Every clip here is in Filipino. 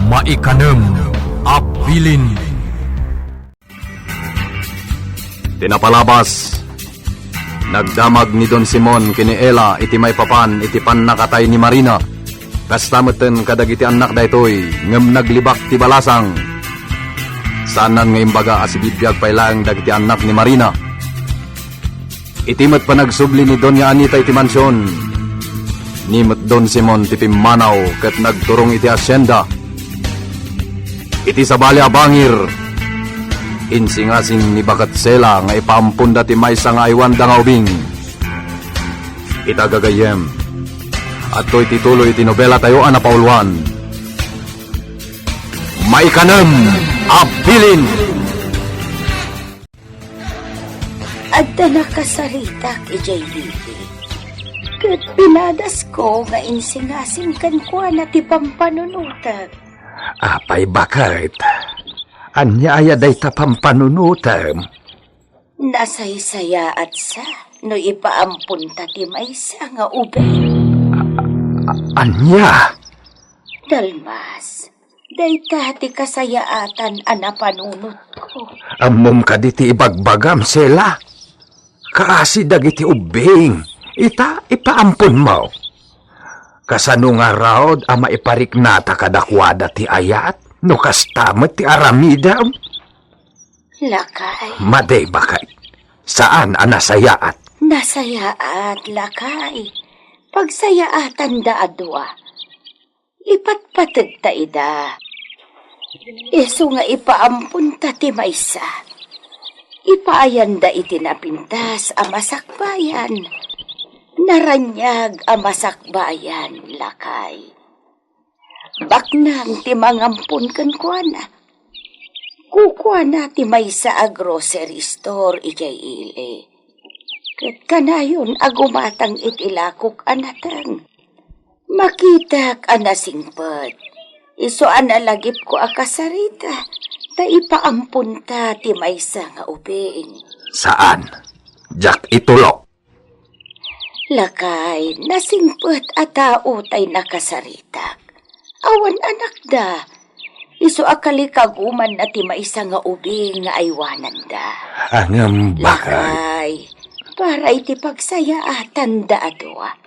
Maikanem Apilin. Tinapalabas. Nagdamag ni Don Simon kini Ella iti may papan iti pannakatay ni Marina. Kastameten kadagiti anak daytoy ngem naglibak ti balasang. Sanan nga imbaga asibibiyag pailang dagiti anak ni Marina. Itimet pa nagsubli ni Doña Anita iti mansyon. Nimet Don Simon ti pimmanaw ket nagturong iti asyenda. Iti sabali abangir. Insingasing ni Bakat Sela nga ipampunda ti maysa nga aywan da nga ubing. Itagagayem. At to'y tituloy iti nobela tayo anapauluan. Maikanem Apilin. Adda nakasarita ki JDP. Kat pinadas ko nga insingasing kan kuha na ti pampanunutan. Apay bakit? Anyaya day ta pampanunutan. Nasaysaya at sa no ipaampun ta ti maysa nga ube. Anya? Dalmas, day ta ti kasayaatan ana panunot ko. Amom ka diti ibagbagam sila. Kaasi dagiti ubing. Ita ipaampun mo. Kasano nga raod ama ipariknata kadakwada ti ayat. No kastamet ti aramidam? Lakay. Maday bakit? Saan anasayaat? Nasayaat, lakay. Pagsayaatan da adwa. Ipatpatid ta ida. Iso nga ipaampun ta ti maysa. Ipaayan da itinapintas amasakbayan. Naranyag amasakbayan, lakay. Baknang ti mangampun kan kuana. Kukuana ti maysa a grocery store ijay ile. Ket kanayon agumatang itilakok anatang. Makitak anasingpet. Iso analagip ko akasarita. Ta ipaampun ta ti maysa nga ubing. Saan? Jak itulok. Lakay, nasingpet at tao tay nakasaritak. Awan anak da. Iso akalikaguman na ti maysa nga ubing nga aywanan da. Angam bakit? Lakay, para iti pagsayaatan da adwa.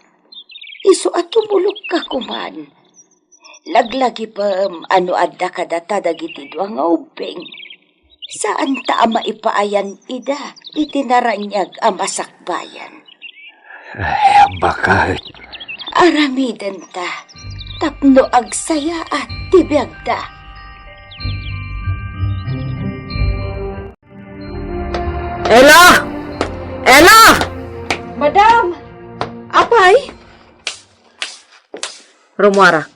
Iso at tumulog ka kuman. Laglagi pam ano adda kadata dagiti dua nga ubing. Saan ta ama ipaayan ida itinaranyag amasakbayan. Ay, bakit? Aramiden ta. Tapno agsaya at tibiyag da. Ella! Ella! Madam! Apay? Rumwara.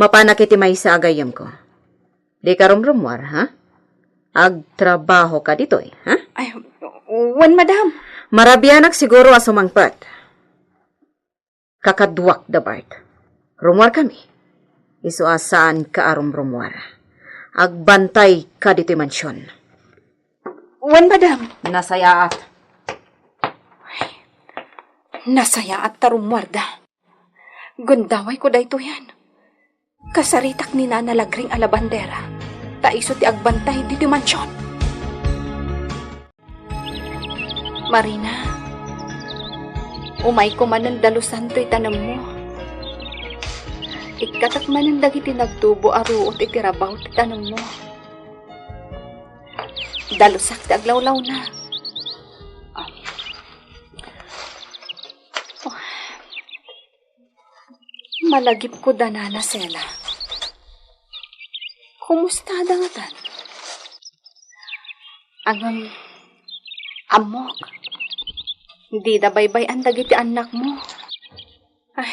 Mapanak iti may sa agayam ko. Di ka rumwara, ha? Agtrabaho ka ditoy, ha? Ay, wan madam. Marabianak siguro asumangpat. Kakadwak da Bart. Rumwar kami. Isu asaan ka arum rumwara. Agbantay ka dito'y mansyon. Wan madam. Nasayaat. Nasayaat tarumwarda. Gundaway ko dayto yan. Kasaritak ni Nana Lagring alabandera. Taiso ti agbantay dito'y mansyon. Marina, umay ko man ng dalusan to'y tanam mo. Ikatak man ang dagiti nagtubo aruot itirabaw ti tanam mo. Dalusak ti aglawlaw na. Malagip ko danana Sela. Kumusta da nga tan? Ang amok. Hindi da baybay ang dagiti anak mo. Ay,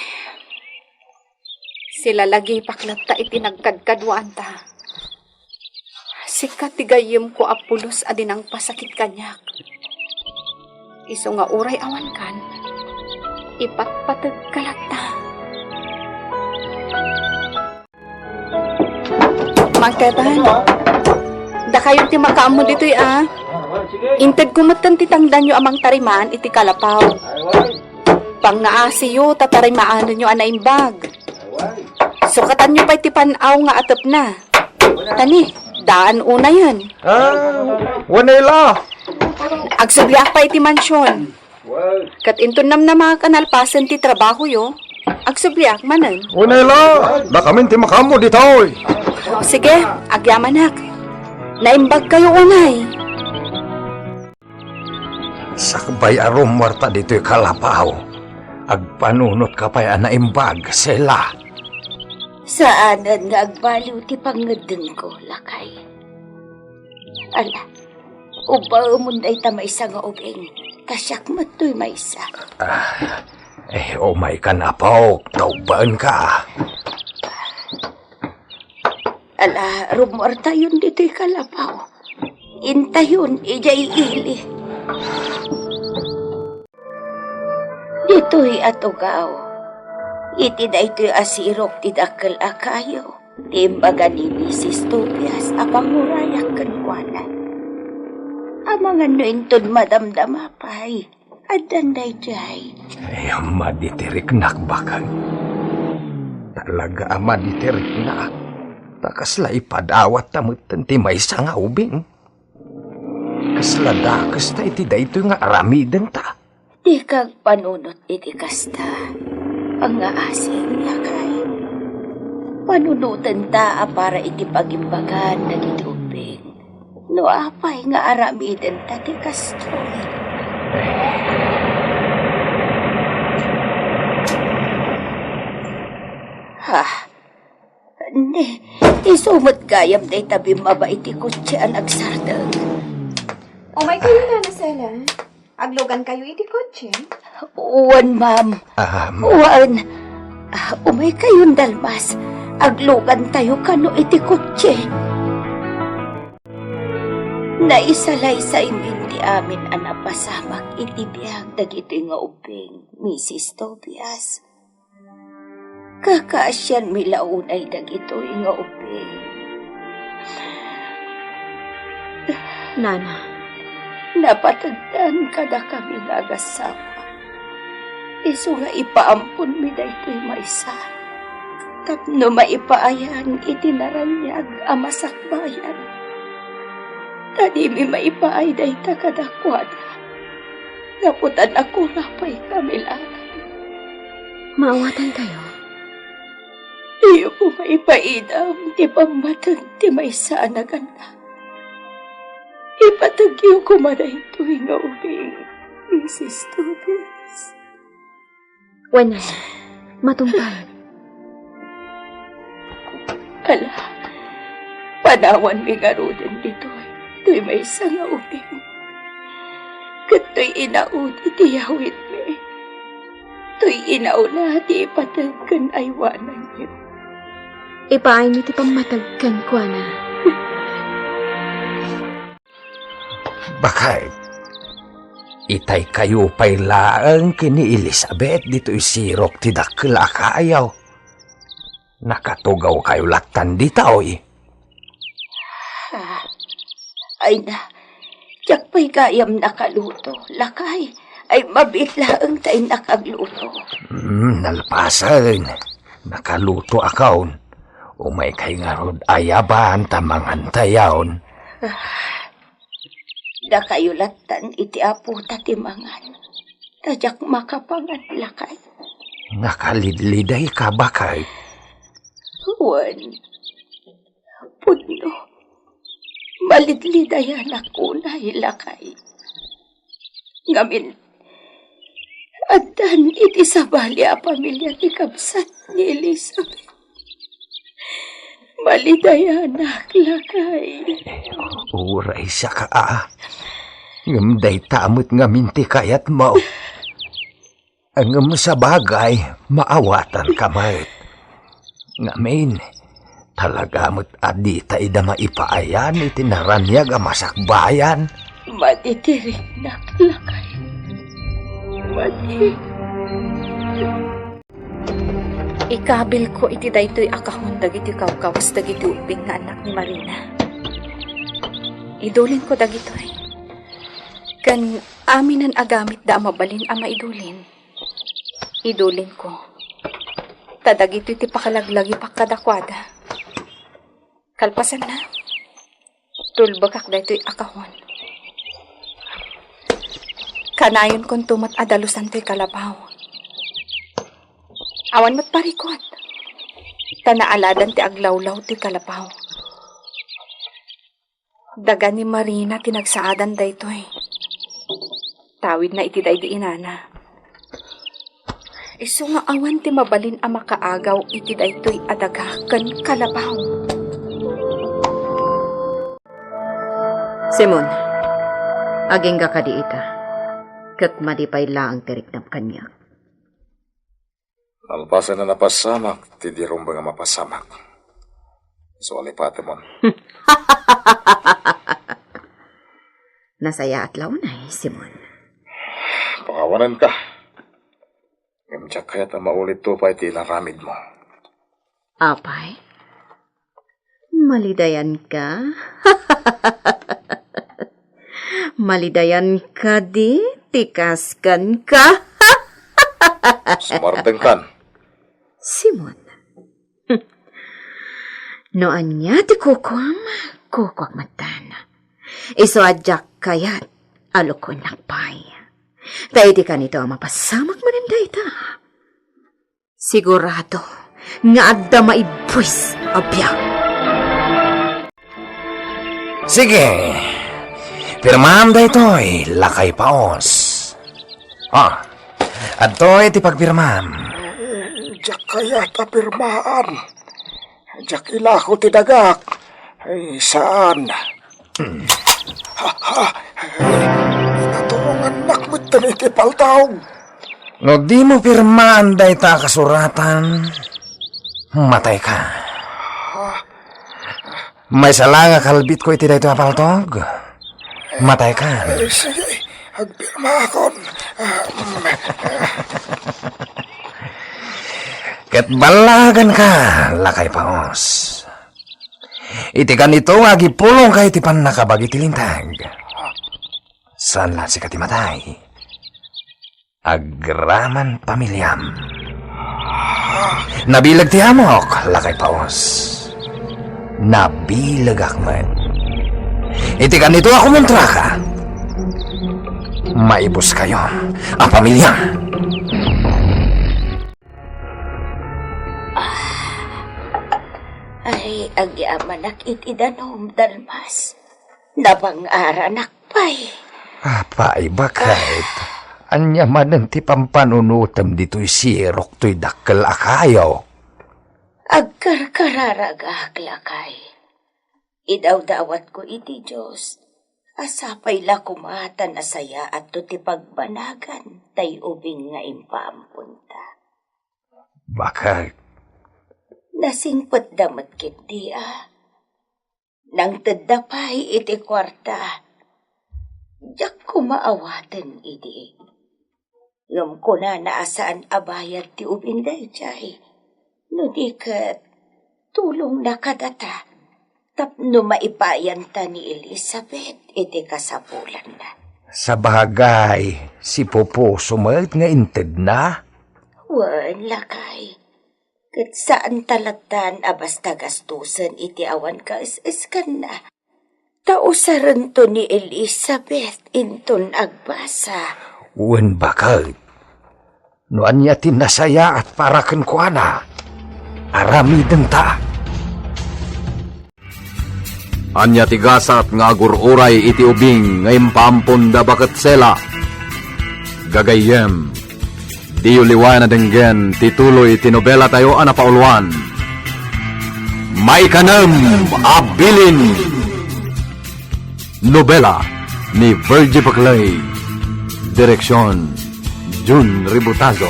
sila lagi paklat ta itinagkadkadwaan ta. Sikat tigayim ko apulos adinang pasakit kanyak. Iso nga uray awan kan, ipatpatag kalat ta. Magkatan, da kayo ti makaamo dito'y Inted kumatan ti tangdan nyo amang tariman iti kalapaw. Pang naasiyo tatarimaan nyo anaimbag. Sukatan nyo pa iti panaw nga atap na. Tani, daan una yan. Wanela. Agsubliak pa iti mansyon. Kat intunam na mga kanalpasan ti trabaho yo. Agsubliak manan. Wanela. Nakamin ti makamo ditoy. O, sige, agyamanak. Naimbag kayo unay. Sakbay arom warta dito'y kalapaw. Agpanunot ka pa'y naimbag, Sela. Saanan nga agbaliw ti pangadeng ko, lakay. Ala, uba umunday ta maysa nga ubing. Kasyak matoy maysa. Umay ka na po. Taubaan ka. Ala, rumor tayon dito'y kalapaw. Intayon, ijay ili. Dito'y atugaw. Iti na ito'y asirok ti dakkel akayo. Timbaga ni Mrs. Tobias apangurayak kankwana. Amangan no intod madamdamapay. Adan day jay. Maditirik nakbakan. Talaga maditirik na. Takasla ipadawat tamutan ti may nga ubing. Kasla dakas ta iti dayto nga aramiden ta. Di kag panunot iti kasta. Ang aasing lakay. Panunutan ta para iti pagimbagan na gitubing. No apay nga aramiden ta ti kastoy. Ne, isumot gayam day tabi mabait ti kutsi ang agsardang. Umay kayo na Sela. Aglogan kayo iti kotse. Uwan, ma'am. Uwan. Umay kayong dalmas. Aglugan tayo kano iti kutsi. Naisalay sa iminti amin ang napasamak iti biyag dagiti nga ubing, Mrs. Tobias. Kakaasyan milaunay dagito nga ubing. Nana, Napatagdan kada kami nagasama. Iso nga ipaampun mi daytoy maysa. Tapno maipaayan itinaranyag amasakbayan. Tadi mi maipaay dayta kadakwada. Ngaputan ako rapay kamilangan. maawatan kayo. Iyo ko maipaidam ti pamatag ti maysa na ganda. Ipatagyo ko madaytoy nga ubing, Mrs. Tobias. Wala, matumpay. Ala, panawan mi nga ruden ditoy. To'y may nga ubing. Kato'y inaud iti yawit mi. To'y inauna ti ipatagkan aywanan niyo. Ipaay mi ti pamatagkan ko na. Bakit? Itay kayo pa'y laang kini Elizabeth dito'y sirok ti dakkel akayaw. Nakatugaw kayo latan ditaw Ay na, tiyak pa'y gayam nakaluto. Lakay, ay mabitla ang tayo nakagluto. Nalpasan. Nakaluto akaw. Umay kay nga rod ayaban tamangan tayawn. Da kayo latan iti apo tatimangan. Tadyak makapangan lakay. Nakalidliday ka bakay? Juan, puno. Malidlidayan ako na hilakay. Ngamin, atan iti sabali a pamilya ti kabsat ni Elizabeth. Malidayanak lakay. Uray siya ka Ngamday tamot ngamin ti kayat mo. Angam sa bagay, maawatan ka mayt. Ngamin, talagamot adita ida maipaayan iti naranyag amasakbayan. Matitirik na lakay. Ikabil ko iti daytoy akahon dagiti kawkawas dagiti ubing nga anak ni Marina. Idulin ko dagitoy. Kan aminan agamit da mabalin ama idulin. Idulin ko. Tadag ito iti pakalaglagi pakadakwada. Kalpasan na. Tulbagak da ito'y akahon. Kanayon kong tumat adalusan to'y kalabaw. Awan mo't parikot. Tanaaladan ti aglawlaw to'y kalabaw. Daga ni Marina tinagsaadan da ito'y. Tawid na iti da iti inana. Isu nga awan ti mabalin a makaagaw iti da ito'y adagakan kalabaw. Simon, aging ka di ita. Kat madipay laang tiriknap kanya. Alpasan na napasamak, tidirong ba nga mapasamak. So, alipate mo. Nasaya at launay, Simon. Pakawanan ka. Ngamtsak kaya ta maulit to pa iti naramid mo. Apay? Malidayan ka? Malidayan ka di? Tikaskan ka? Sumarteng kan. Simon. Noan niya ti kukwam matana. Iso adyak kayat alukon nakpay. Tayo di ka nito ang mapasamak mananda ita. Sigurado nga adda maibwis abyak. Sige. Pirmahan da ito'y lakay paos. Ato'y ti pagpirmahan. Diyak kaya tapirmaan. Diyak ilako ti dagak. Ay, saan? Natulong anak mo iti paltaw. No di mo pirmahan da ita kasuratan, matay ka. May sala nga kalbit ko iti da ito apaltog. Matay ka. Sige, agpirma akon. Ket balagan ka, lakay paos. Iti kanito nga gipulong ka iti pan nakabagi tilintag. Saan lang si kati matay? Agraman pamilyam. Nabilag ti amok, lakay paos. Nabilag akman. Iti kanito ako muntra ka. Maibos kayo ang pamilya. Ay, agyamanak iti danom dalmas. Nabangara nakpay. Apay bakit? Anya man ang ti pampanunutam dito'y sirok to'y dakkel akayaw. Agkarkararagak lakay. Idaw-dawat ko iti Diyos. Asapay la kumata na saya at to ti pagbanagan. Tay ubing nga impampunta. Bakit? Nasingpot damat kit di Nang tadapay iti kwarta. Diyak kumaawatan iti. Ngam ko na naasaan abayad ti ubing dayjay. No di kat tulong na kadata. Tapno maipayan ta ni Elizabeth iti kasapulan na. Sa bagay, si Popo sumait nga inted na? Wan lakay. Kat saan talatan abasta gastusan iti awan ka is-iskan na. Tausaran to ni Elizabeth inton agbasa. Wan bakit? Noan niya tinasaya at parakan ko na. Aramiden ta. Anya tigasat nga agururay iti ubing ngayon pampon da bakat sela. Gagayem, di uliwan na denggen tituloy tinobela tayo anapauluan. May kanam abilin. Nobela ni Virgie Paclay. Direksyon Jun Ributazo.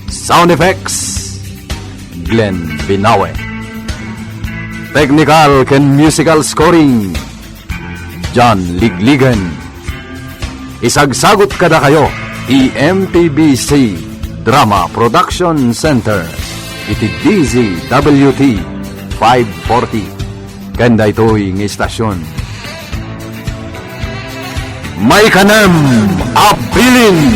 Sound effects Glenn Binawe. Technical and musical scoring John Ligligan. Isagsagot kada kayo EMPBC Drama Production Center iti DZWT 540 kanda ito'y ng istasyon. May kanam abilin.